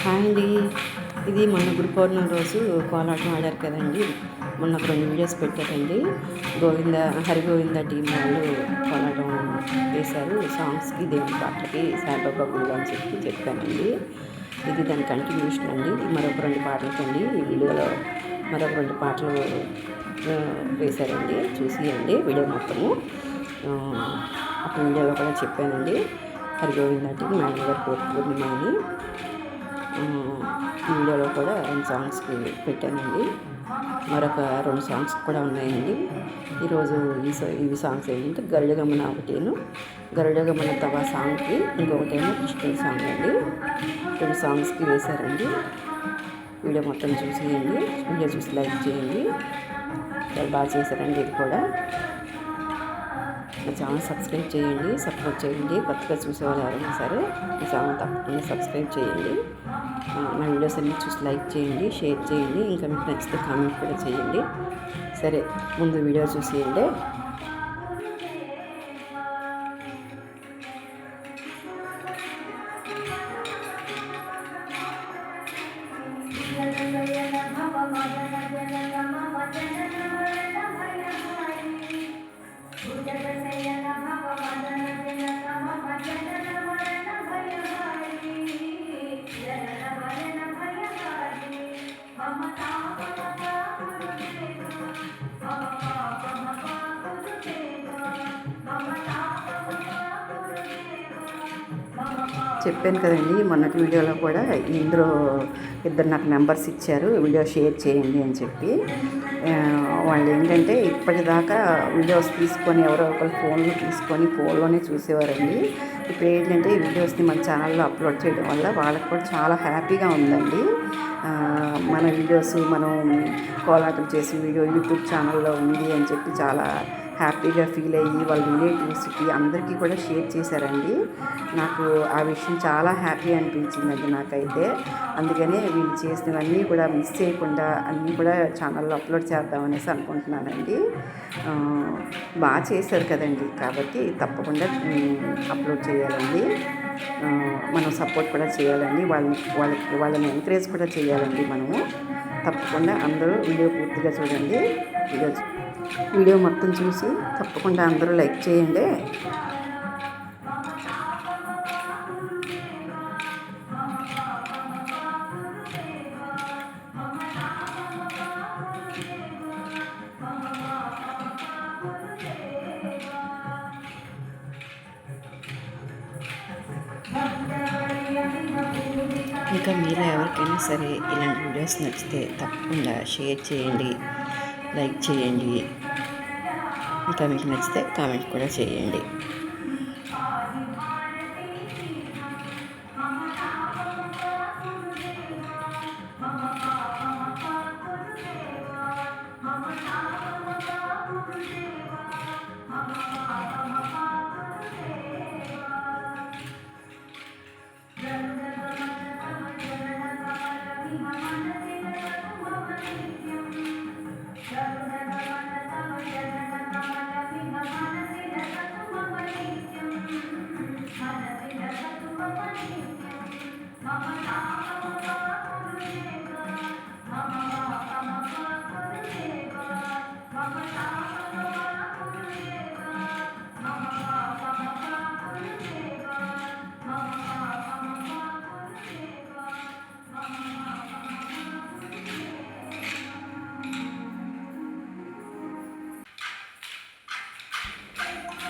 Hi అండి. ఇది మొన్న గురు పౌర్ణమి రోజు కోలాటం ఆడారు కదండి. మొన్న 2 వీడియోస్ పెట్టారండి. హరిగోవింద టీం వాళ్ళు కోలాటం వేశారు. సాంగ్స్కి, దేవుని పాటలకి సాయిబాబా గుడిలో అని చెప్పానండి. ఇది దాని కంటిన్యూషన్ అండి. మరొక 2 పాటలకండి ఈ వీడియోలో మరొక 2 పాటలు వేశారండి. చూసియండి వీడియో మొత్తము. అప్పుడు వీడియోలో కూడా చెప్పానండి. హరిగోవింద టీం నాన్నగారి పూర్ణిమ అని ఈ వీడియోలో కూడా 2 సాంగ్స్కి పెట్టానండి. మరొక 2 సాంగ్స్ కూడా ఉన్నాయండి. ఈరోజు ఇవి సాంగ్స్ ఏంటంటే గరుడగమన ఒకటేను, గరుడగమన తవ సాంగ్కి ఇంకొకటేమో కృష్ణుడి సాంగ్ అండి. 2 సాంగ్స్కి వేశారండి. వీడియో మొత్తం చూసేయండి. వీడియో చూసి లైక్ చేయండి. చాలా బాగా చేశారండి. ఇది కూడా నా ఛానల్ సబ్స్క్రైబ్ చేయండి, సపోర్ట్ చేయండి. కొత్తగా చూసేవాళ్ళు ఎవరైనా సరే ఈ ఛానల్ తప్పకుండా సబ్స్క్రైబ్ చేయండి. నా వీడియోస్ అన్నీ చూసి లైక్ చేయండి, షేర్ చేయండి. ఇంకా మీకు నచ్చితే కామెంట్ కూడా చేయండి. సరే, ముందు వీడియో చూసేయండి. చెప్పాను కదండి మొన్నటి వీడియోలో కూడా, ఇందులో ఇద్దరు నాకు నెంబర్స్ ఇచ్చారు వీడియో షేర్ చేయండి అని చెప్పి. వాళ్ళు ఏంటంటే ఇప్పటిదాకా వీడియోస్ తీసుకొని ఎవరో ఒకరు ఫోన్లో తీసుకొని ఫోన్లోనే చూసేవారండి. ఇప్పుడు ఏంటంటే ఈ వీడియోస్ని మన ఛానల్లో అప్లోడ్ చేయడం వల్ల వాళ్ళకి కూడా చాలా హ్యాపీగా ఉందండి. మన వీడియోస్ మనం కోలాటం చేసి వీడియో యూట్యూబ్ ఛానల్లో ఉంది అని చెప్పి చాలా హ్యాపీగా ఫీల్ అయ్యి వాళ్ళ రిలేటివ్స్కి అందరికీ కూడా షేర్ చేశారండి. నాకు ఆ విషయం చాలా హ్యాపీ అనిపించిందండి నాకైతే. అందుకనే వీళ్ళు చేసినవన్నీ కూడా మిస్ చేయకుండా అన్నీ కూడా ఛానల్లో అప్లోడ్ చేద్దామనేసి అనుకుంటున్నానండి. బాగా చేశారు కదండి, కాబట్టి తప్పకుండా అప్లోడ్ చేయాలండి. మనం సపోర్ట్ కూడా చేయాలండి. వాళ్ళని ఎంకరేజ్ కూడా చేయాలండి మనము. తప్పకుండా అందరూ వీడియో పూర్తిగా చూడండి. వీడియో మొత్తం చూసి తప్పకుండా అందరూ లైక్ చేయండి. ఇంకా మీరు ఎవరికైనా సరే ఇలాంటి వీడియోస్ నచ్చితే తప్పకుండా షేర్ చేయండి, లైక్ చేయండి. ఇంకా మీకు నచ్చితే కామెంట్ కూడా చేయండి.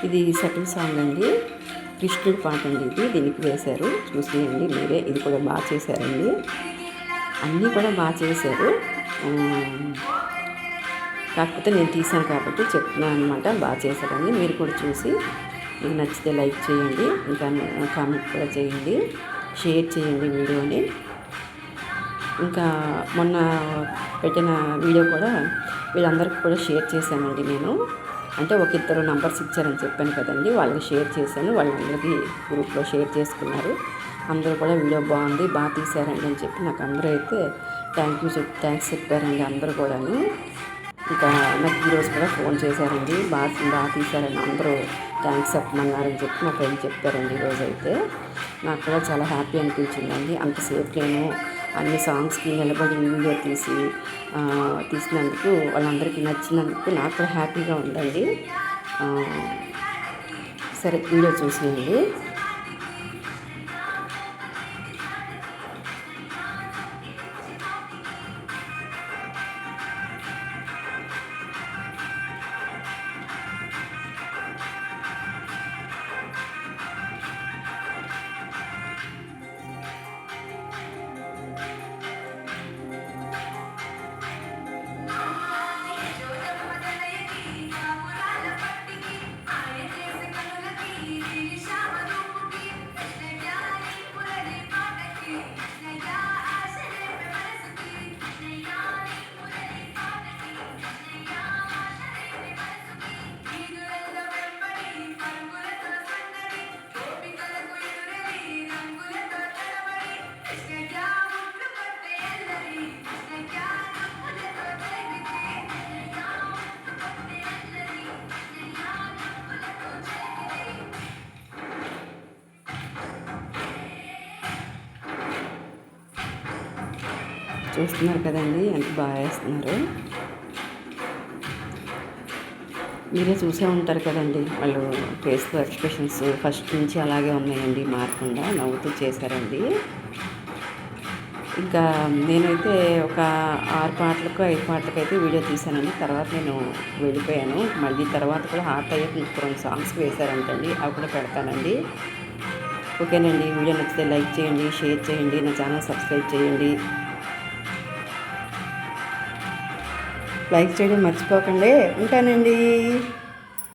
ఇది సెకండ్ సాంగ్ అండి, కృష్ణుడి పాట అండి. దీనికి వేశారు, చూసేయండి మీరే. ఇది కూడా బాగా చేశారండి, అన్నీ కూడా బాగా చేశారు. కాకపోతే నేను తీసాను కాబట్టి చెప్తున్నాను అనమాట. బాగా చేశారండి. మీరు కూడా చూసి మీకు నచ్చితే లైక్ చేయండి, ఇంకా కామెంట్ కూడా చేయండి, షేర్ చేయండి వీడియోని. ఇంకా మొన్న పెట్టిన వీడియో కూడా వీళ్ళందరికీ కూడా షేర్ చేశానండి నేను. అంటే ఒక 2 నంబర్స్ ఇచ్చారని చెప్పాను కదండి, వాళ్ళకి షేర్ చేశాను. వాళ్ళందరికీ గ్రూప్లో షేర్ చేసుకున్నారు. అందరూ కూడా వీడియో బాగుంది, బాగా తీశారండి అని చెప్పి నాకు అందరూ అయితే థ్యాంక్స్ చెప్పారండి అందరూ కూడాను. ఇంకా నాకు ఈరోజు కూడా ఫోన్ చేశారండి, బాగా తీశారని అందరూ థ్యాంక్స్ చెప్పమన్నారని చెప్పి మా ఫ్రెండ్ చెప్పారండి. ఈరోజు అయితే నాకు కూడా చాలా హ్యాపీ అనిపించిందండి. అంతసేపు నేను అన్ని సాంగ్స్కి నిలబడి వీడియో తీసినందుకు వాళ్ళందరికీ నచ్చినందుకు నాకు కూడా హ్యాపీగా ఉందండి. సరే, వీడియో చూసేయండి. చూస్తున్నారు కదండి, ఎంత బాగా వేస్తున్నారు. మీరే చూసే ఉంటారు కదండి, వాళ్ళు ఫేస్లో ఎక్స్ప్రెషన్స్ ఫస్ట్ నుంచి అలాగే ఉన్నాయండి, మారకుండా నవ్వుతూ చేశారండి. ఇంకా నేనైతే ఒక 6 పాటలకు 5 పాటలకు అయితే వీడియో తీశానండి. తర్వాత నేను వెళ్ళిపోయాను. మళ్ళీ తర్వాత కూడా హార్ట్ అయ్యాక ఇంకొక 2 సాంగ్స్కి వేశారంటండి, అవి కూడా పెడతానండి. ఓకేనండి, వీడియో నచ్చితే లైక్ చేయండి, షేర్ చేయండి, నా ఛానల్ సబ్స్క్రైబ్ చేయండి. లైక్ చేయడం మర్చిపోకండి. ఉంటానండి.